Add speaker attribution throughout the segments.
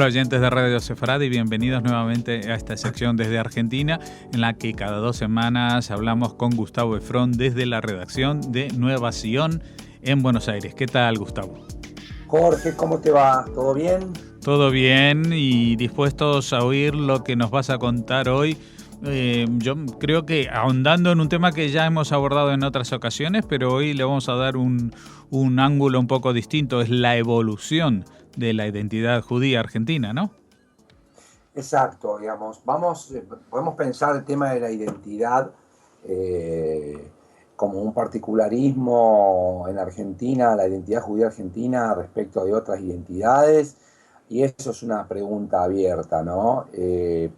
Speaker 1: Hola oyentes de Radio Sefaradi y bienvenidos nuevamente a esta sección desde Argentina, en la que cada 2 semanas hablamos con Gustavo Efrón desde la redacción de Nueva Sion en Buenos Aires. ¿Qué tal, Gustavo?
Speaker 2: Jorge, ¿cómo te va? ¿Todo bien?
Speaker 1: Todo bien y dispuestos a oír lo que nos vas a contar hoy. Yo creo que ahondando en un tema que ya hemos abordado en otras ocasiones, pero hoy le vamos a dar un ángulo un poco distinto, es la evolución de la identidad judía argentina, ¿no?
Speaker 2: Exacto, digamos, podemos pensar el tema de la identidad como un particularismo en Argentina, la identidad judía argentina respecto de otras identidades, y eso es una pregunta abierta, ¿no?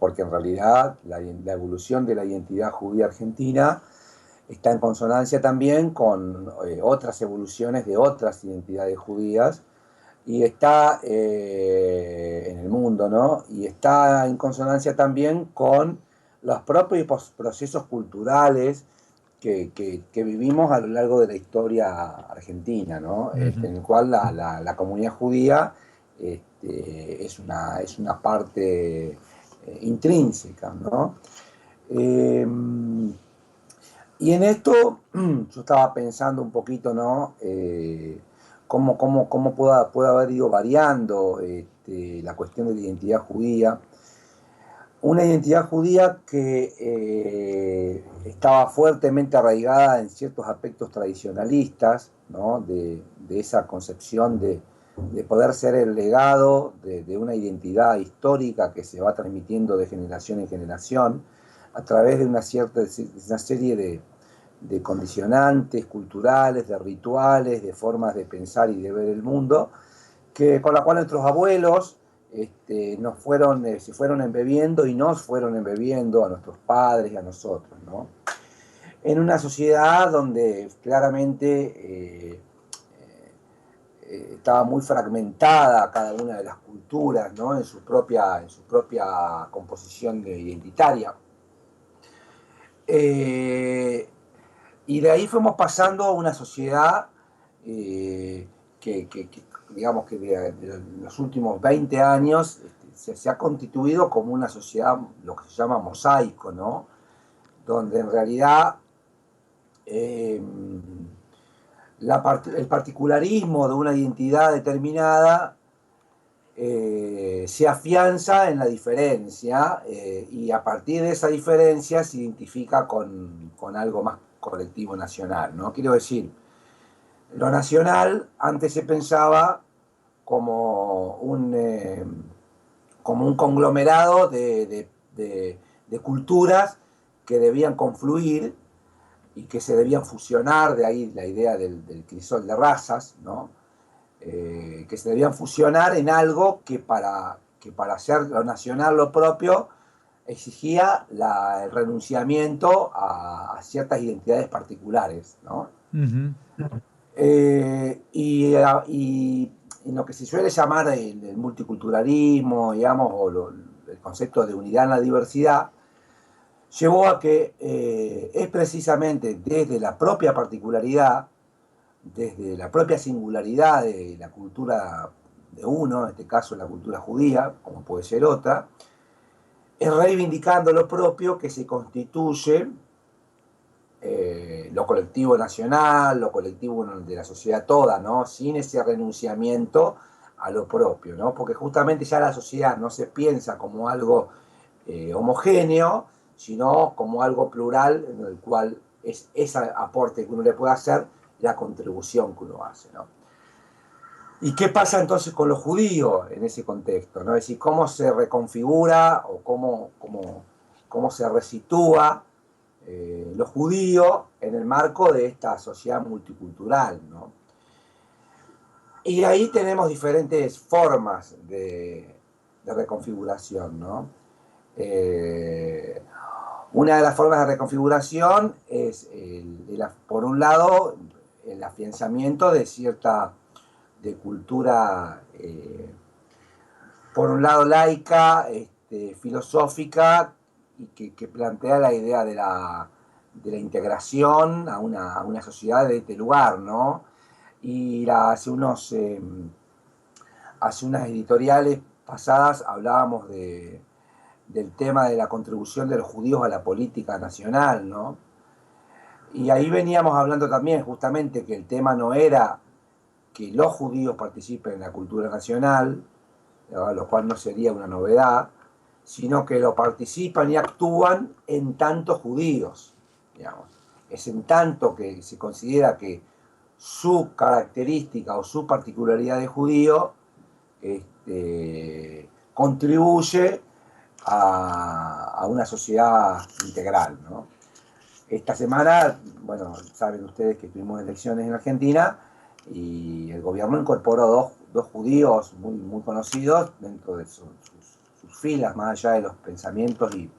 Speaker 2: Porque en realidad la evolución de la identidad judía argentina está en consonancia también con otras evoluciones de otras identidades judías, y está en el mundo, ¿no? Y está en consonancia también con los propios procesos culturales que vivimos a lo largo de la historia argentina, ¿no? En el cual la comunidad judía es una parte intrínseca, ¿no? Y en esto yo estaba pensando un poquito, ¿no? Cómo puede haber ido variando la cuestión de la identidad judía. Una identidad judía que estaba fuertemente arraigada en ciertos aspectos tradicionalistas, ¿no? de esa concepción de poder ser el legado de una identidad histórica que se va transmitiendo de generación en generación a través de una serie de condicionantes culturales, de rituales, de formas de pensar y de ver el mundo, con la cual nuestros abuelos se fueron embebiendo y nos fueron embebiendo a nuestros padres y a nosotros, ¿no? En una sociedad donde claramente estaba muy fragmentada cada una de las culturas, ¿no? en su propia composición identitaria. Y de ahí fuimos pasando a una sociedad digamos que de los últimos 20 años se ha constituido como una sociedad, lo que se llama mosaico, ¿no? Donde en realidad el particularismo de una identidad determinada se afianza en la diferencia y a partir de esa diferencia se identifica con algo más colectivo nacional, ¿no? Quiero decir, lo nacional antes se pensaba como un conglomerado de culturas que debían confluir y que se debían fusionar, de ahí la idea del crisol de razas, ¿no? Que se debían fusionar en algo que para hacer lo nacional lo propio exigía el renunciamiento a ciertas identidades particulares, ¿no?
Speaker 1: Uh-huh.
Speaker 2: Y en lo que se suele llamar el multiculturalismo, digamos, el concepto de unidad en la diversidad, llevó a que es precisamente desde la propia particularidad, desde la propia singularidad de la cultura de uno, en este caso la cultura judía, como puede ser otra, es reivindicando lo propio que se constituye lo colectivo nacional, lo colectivo de la sociedad toda, ¿no? Sin ese renunciamiento a lo propio, ¿no? Porque justamente ya la sociedad no se piensa como algo homogéneo, sino como algo plural en el cual es ese aporte que uno le puede hacer, la contribución que uno hace, ¿no? ¿Y qué pasa entonces con los judíos en ese contexto, ¿no? Es decir, cómo se reconfigura o cómo se resitúa los judíos en el marco de esta sociedad multicultural, ¿no? Y ahí tenemos diferentes formas de reconfiguración, ¿no? Una de las formas de reconfiguración es, por un lado, el afianzamiento de cierta cultura, por un lado laica, filosófica, y que plantea la idea de la integración a una sociedad de este lugar, ¿no? Y hace unas editoriales pasadas hablábamos del tema de la contribución de los judíos a la política nacional, ¿no? Y ahí veníamos hablando también justamente que el tema no era que los judíos participen en la cultura nacional, lo cual no sería una novedad, sino que lo participan y actúan en tanto judíos, digamos. Es en tanto que se considera que su característica o su particularidad de judío contribuye a una sociedad integral, ¿no? Esta semana, bueno, saben ustedes que tuvimos elecciones en Argentina y el gobierno incorporó dos judíos muy conocidos dentro de sus filas, más allá de los pensamientos y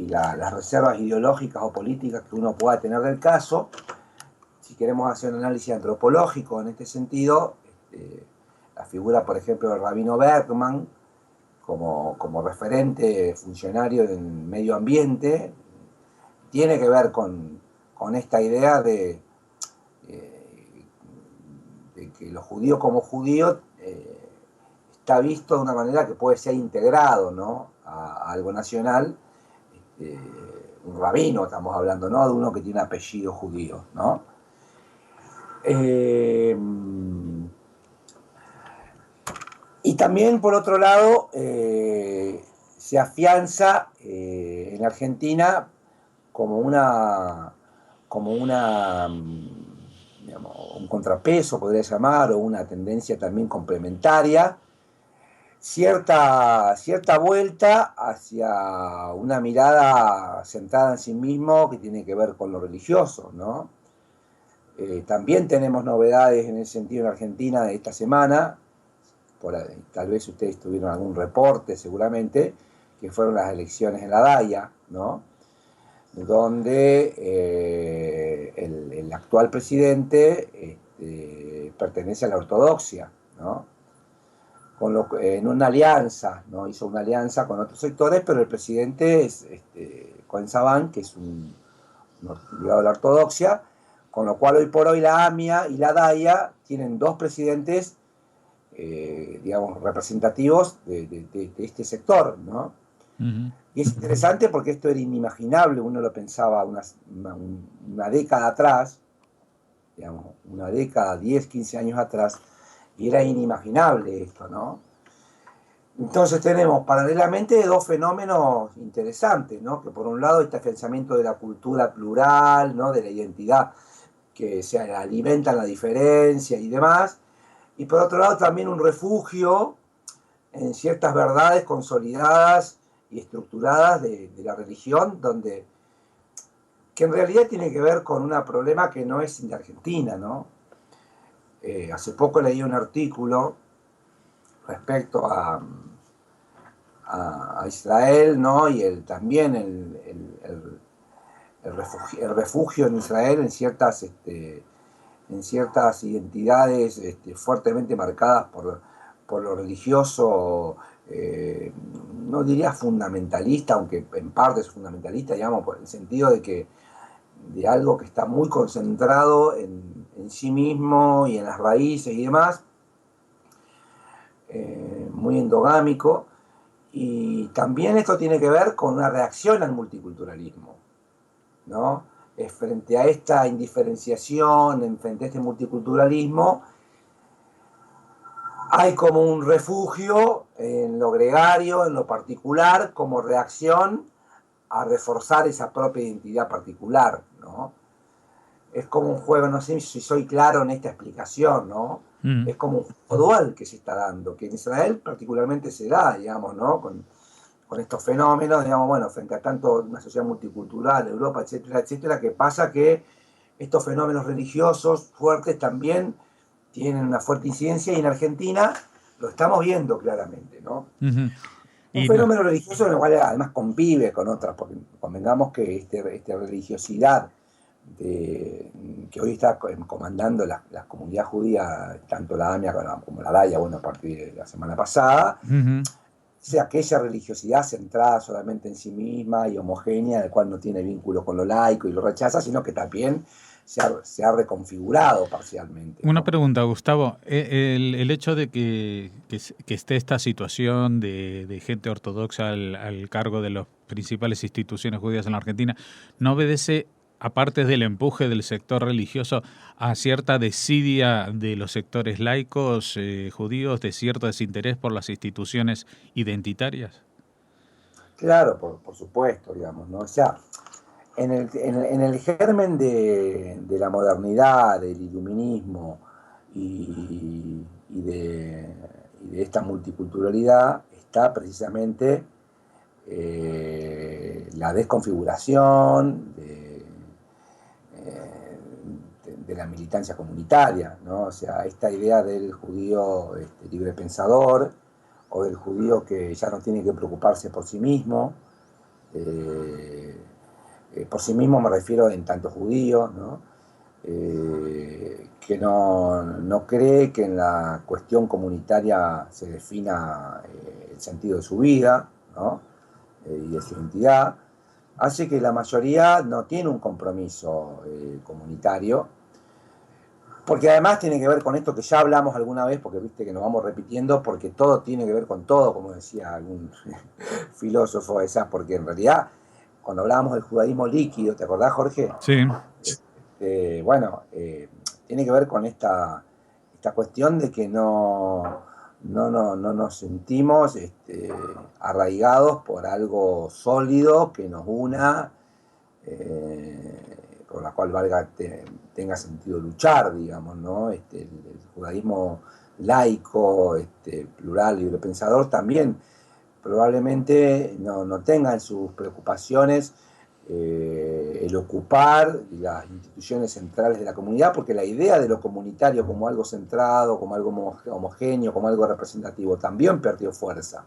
Speaker 2: las reservas ideológicas o políticas que uno pueda tener del caso. Si queremos hacer un análisis antropológico en este sentido, la figura, por ejemplo, de Rabino Bergman, como referente funcionario del medio ambiente, tiene que ver con esta idea de que los judíos como judíos está visto de una manera que puede ser integrado, ¿no?, a algo nacional. Un rabino estamos hablando, ¿no?, de uno que tiene apellido judío, ¿no? Y también, por otro lado, se afianza en Argentina como digamos, un contrapeso, podría llamar, o una tendencia también complementaria, cierta vuelta hacia una mirada centrada en sí mismo que tiene que ver con lo religioso, ¿no? También tenemos novedades en ese sentido en Argentina de esta semana, tal vez ustedes tuvieron algún reporte seguramente, que fueron las elecciones en la Daya, ¿no?, donde el actual presidente pertenece a la ortodoxia, ¿no?, en una alianza, ¿no?, hizo una alianza con otros sectores, pero el presidente es Cohen Saban, que es un ligado a la ortodoxia, con lo cual hoy por hoy la AMIA y la DAIA tienen dos presidentes, digamos, representativos de este sector, ¿no?
Speaker 1: Uh-huh.
Speaker 2: Y es interesante porque esto era inimaginable, uno lo pensaba una década atrás, digamos, una década, 10, 15 años atrás, y era inimaginable esto, ¿no? Entonces tenemos paralelamente dos fenómenos interesantes, ¿no?, que por un lado este afianzamiento de la cultura plural, ¿no?, de la identidad que se alimenta en la diferencia y demás, y por otro lado también un refugio en ciertas verdades consolidadas y estructuradas de la religión, que en realidad tiene que ver con un problema que no es de Argentina, ¿no? Hace poco leí un artículo respecto a Israel, ¿no?, y también el refugio en Israel en ciertas identidades fuertemente marcadas por lo religioso, no diría fundamentalista, aunque en parte es fundamentalista, digamos, por el sentido de algo que está muy concentrado en sí mismo y en las raíces y demás, muy endogámico. Y también esto tiene que ver con una reacción al multiculturalismo, ¿no? Frente a esta indiferenciación, frente a este multiculturalismo, hay como un refugio en lo gregario, en lo particular, como reacción a reforzar esa propia identidad particular, ¿no? Es como un juego, no sé si soy claro en esta explicación, ¿no? Uh-huh. Es como un juego dual que se está dando, que en Israel particularmente se da, digamos, ¿no?, con estos fenómenos, digamos, bueno, frente a tanto una sociedad multicultural, Europa, etcétera, etcétera, que pasa que estos fenómenos religiosos fuertes también tienen una fuerte incidencia, y en Argentina lo estamos viendo claramente, ¿no? Uh-huh. Un fenómeno religioso en el cual además convive con otras, porque convengamos que esta religiosidad que hoy está comandando la comunidad judía, tanto la AMIA como la DAIA, bueno, a partir de la semana pasada, uh-huh, es aquella religiosidad centrada solamente en sí misma y homogénea, del cual no tiene vínculo con lo laico y lo rechaza, sino que también se ha reconfigurado parcialmente,
Speaker 1: Una
Speaker 2: ¿no?
Speaker 1: pregunta, Gustavo. El hecho de que esté esta situación de gente ortodoxa al cargo de las principales instituciones judías en la Argentina, ¿no obedece, aparte del empuje del sector religioso, a cierta desidia de los sectores laicos judíos, de cierto desinterés por las instituciones identitarias?
Speaker 2: Claro, por supuesto, digamos, ¿no? O sea, en el germen de la modernidad, del iluminismo y de esta multiculturalidad está precisamente la desconfiguración de la militancia comunitaria, ¿no? O sea, esta idea del judío libre pensador o del judío que ya no tiene que preocuparse eh, por sí mismo me refiero en tanto judío, ¿no? Que no cree que en la cuestión comunitaria se defina el sentido de su vida, ¿no? Y de su identidad, hace que la mayoría no tiene un compromiso comunitario, porque además tiene que ver con esto que ya hablamos alguna vez, porque viste que nos vamos repitiendo, porque todo tiene que ver con todo, como decía algún filósofo, porque en realidad, cuando hablábamos del judaísmo líquido, ¿te acordás, Jorge?
Speaker 1: Sí.
Speaker 2: Bueno, tiene que ver con esta cuestión de que no nos sentimos arraigados por algo sólido que nos una, por la cual tenga sentido luchar, digamos, ¿no? El judaísmo laico, plural, libre pensador, también probablemente no tenga en sus preocupaciones el ocupar las instituciones centrales de la comunidad, porque la idea de lo comunitario como algo centrado, como algo homogéneo, como algo representativo, también perdió fuerza,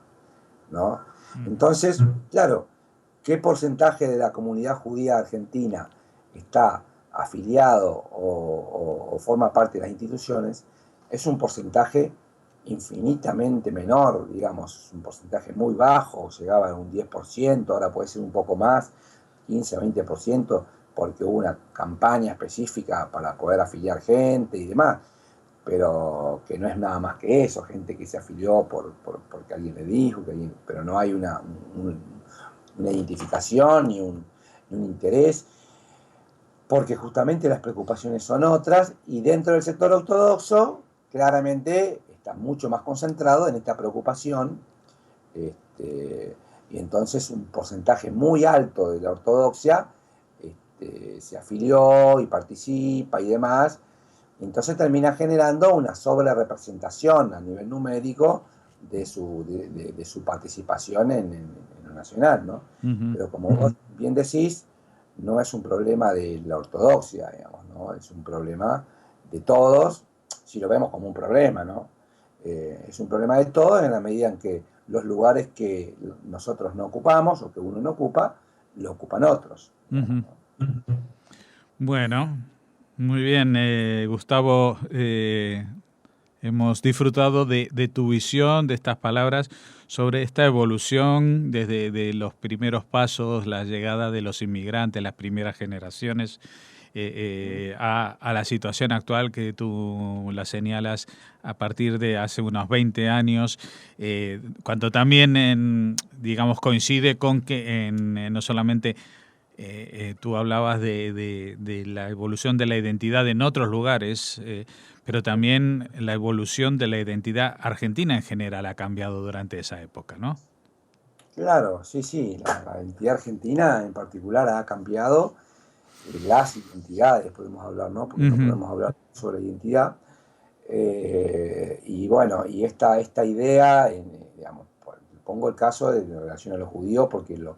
Speaker 2: ¿no? Entonces, claro, ¿qué porcentaje de la comunidad judía argentina está afiliado o forma parte de las instituciones? Es un porcentaje infinitamente menor, digamos, un porcentaje muy bajo, llegaba a un 10%, ahora puede ser un poco más, 15-20%, porque hubo una campaña específica para poder afiliar gente y demás, pero que no es nada más que eso, gente que se afilió porque alguien le dijo, pero no hay una identificación ni un interés, porque justamente las preocupaciones son otras, y dentro del sector ortodoxo, claramente está mucho más concentrado en esta preocupación, y entonces un porcentaje muy alto de la ortodoxia se afilió y participa y demás, y entonces termina generando una sobrerepresentación a nivel numérico de su participación en lo nacional, ¿no?
Speaker 1: Ujú.
Speaker 2: Pero como vos bien decís, no es un problema de la ortodoxia, digamos, ¿no? Es un problema de todos, si lo vemos como un problema, ¿no? Es un problema de todos en la medida en que los lugares que nosotros no ocupamos o que uno no ocupa, lo ocupan otros, digamos,
Speaker 1: Ujú.
Speaker 2: ¿no?
Speaker 1: Bueno, muy bien, Gustavo. Hemos disfrutado de tu visión, de estas palabras, sobre esta evolución desde de los primeros pasos, la llegada de los inmigrantes, las primeras generaciones, a la situación actual que tú la señalas a partir de hace unos 20 años, cuando también, digamos, coincide con que no solamente tú hablabas de la evolución de la identidad en otros lugares, pero también la evolución de la identidad argentina en general ha cambiado durante esa época, ¿no?
Speaker 2: Claro, sí, sí, la identidad argentina en particular ha cambiado, las identidades podemos hablar, ¿no? Porque no
Speaker 1: Ujú.
Speaker 2: podemos hablar sobre identidad. Y bueno, y esta idea, digamos, pongo el caso en relación a los judíos, porque el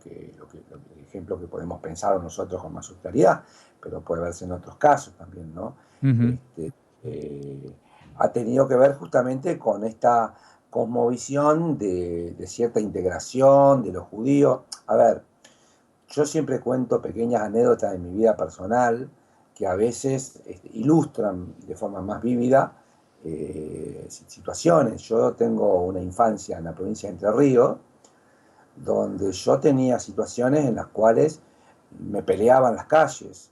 Speaker 2: ejemplo que podemos pensar nosotros con más claridad, pero puede verse en otros casos también, ¿no?
Speaker 1: Ujú.
Speaker 2: Este, eh, Ha tenido que ver justamente con esta cosmovisión de cierta integración de los judíos. A ver, yo siempre cuento pequeñas anécdotas de mi vida personal que a veces ilustran de forma más vívida situaciones. Yo tengo una infancia en la provincia de Entre Ríos, donde yo tenía situaciones en las cuales me peleaba en las calles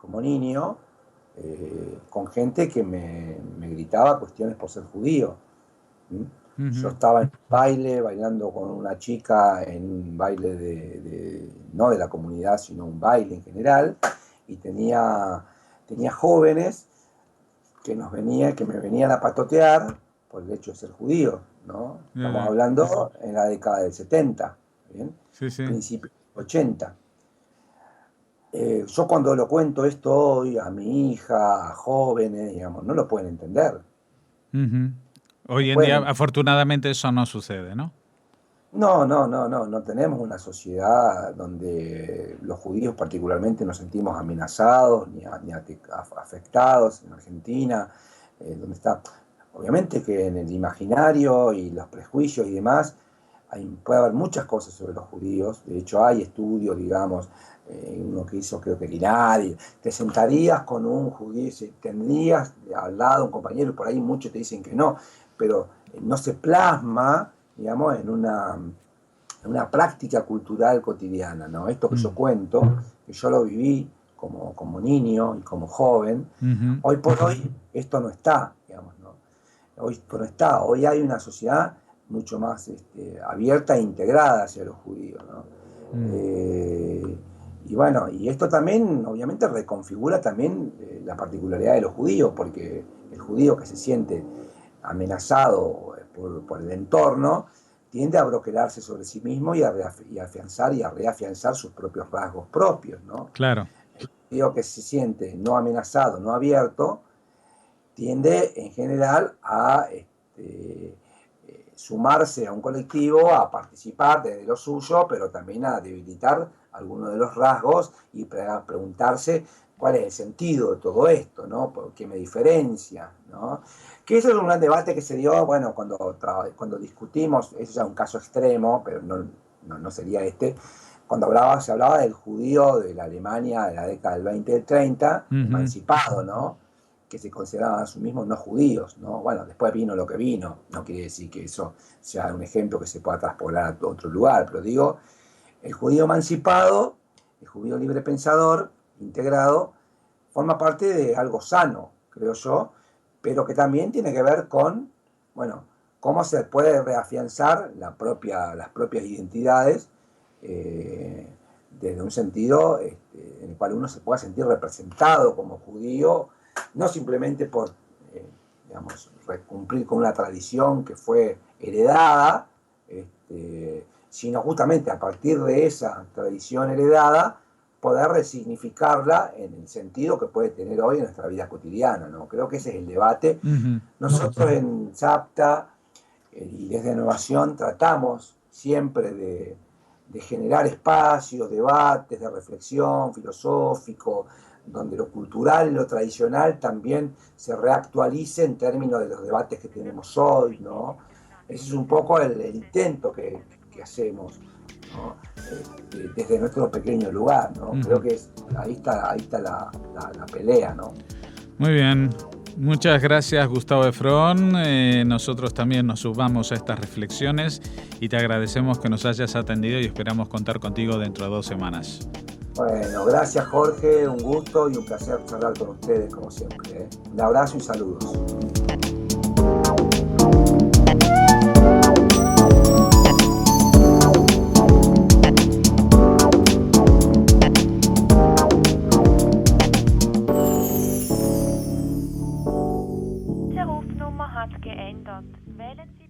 Speaker 2: como niño, con gente que me gritaba cuestiones por ser judío. ¿Mm? Yo
Speaker 1: Ujú.
Speaker 2: estaba en un baile, bailando con una chica en un baile no de la comunidad, sino un baile en general, y tenía jóvenes que me venían a patotear por el hecho de ser judío, ¿no? Estamos
Speaker 1: Ya,
Speaker 2: hablando en la década del 70, ¿bien?
Speaker 1: sí, sí.
Speaker 2: Principios del 80. Yo cuando lo cuento esto hoy a mi hija, a jóvenes, digamos, no lo pueden entender.
Speaker 1: Ujú.
Speaker 2: No
Speaker 1: Hoy en día,
Speaker 2: pueden.
Speaker 1: afortunadamente, eso no sucede, ¿no?
Speaker 2: No, no, no, no, no tenemos una sociedad donde los judíos particularmente nos sentimos amenazados ni afectados en Argentina, donde está. Obviamente que en el imaginario y los prejuicios y demás puede haber muchas cosas sobre los judíos. De hecho hay estudios, digamos, uno que hizo creo que el INADI, te sentarías con un judío, tendrías al lado un compañero, por ahí muchos te dicen que no, pero no se plasma, digamos, en una práctica cultural cotidiana, ¿no? Esto que yo
Speaker 1: Mm.
Speaker 2: cuento, que yo lo viví como niño y como joven,
Speaker 1: Ujú.
Speaker 2: hoy por hoy esto no está, digamos, ¿no? Hoy no está, hoy hay una sociedad mucho más abierta e integrada hacia los judíos, ¿no?
Speaker 1: Mm.
Speaker 2: Y bueno, y esto también obviamente reconfigura también la particularidad de los judíos, porque el judío que se siente amenazado por el entorno tiende a broquelarse sobre sí mismo y a afianzar y a reafianzar sus propios rasgos propios, ¿no?
Speaker 1: Claro.
Speaker 2: El judío que se siente no amenazado, no abierto, tiende en general a sumarse a un colectivo, a participar desde lo suyo, pero también a debilitar algunos de los rasgos y preguntarse cuál es el sentido de todo esto, ¿no? ¿Por qué me diferencia? ¿No? Que eso es un gran debate que se dio, bueno, cuando discutimos, eso ya es un caso extremo, pero no sería este, cuando se hablaba del judío de la Alemania de la década del 20 y del 30,
Speaker 1: Ujú.
Speaker 2: emancipado, ¿no? Que se consideraban a sí mismos no judíos, ¿no? Bueno, después vino lo que vino, no quiere decir que eso sea un ejemplo que se pueda traspolar a otro lugar, pero digo, el judío emancipado, el judío libre pensador, integrado, forma parte de algo sano, creo yo, pero que también tiene que ver con, bueno, cómo se puede reafianzar las propias identidades desde un sentido en el cual uno se pueda sentir representado como judío, no simplemente por, digamos, cumplir con una tradición que fue heredada, sino justamente a partir de esa tradición heredada poder resignificarla en el sentido que puede tener hoy en nuestra vida cotidiana, ¿no? Creo que ese es el debate.
Speaker 1: Ujú.
Speaker 2: Nosotros en SAPTA y desde Innovación tratamos siempre de generar espacios, debates de reflexión filosófico, donde lo cultural y lo tradicional también se reactualice en términos de los debates que tenemos hoy, ¿no? Ese es un poco el intento que hacemos, ¿no? Desde nuestro pequeño lugar, ¿no? Creo
Speaker 1: Ujú.
Speaker 2: que ahí está la pelea, ¿no?
Speaker 1: Muy bien. Muchas gracias, Gustavo Efrón. Nosotros también nos sumamos a estas reflexiones y te agradecemos que nos hayas atendido y esperamos contar contigo dentro de 2 semanas.
Speaker 2: Bueno, gracias Jorge, un gusto y un placer charlar con ustedes como siempre, ¿eh? Un abrazo y saludos.
Speaker 3: Die Rufnummer hat geändert. Wählen Sie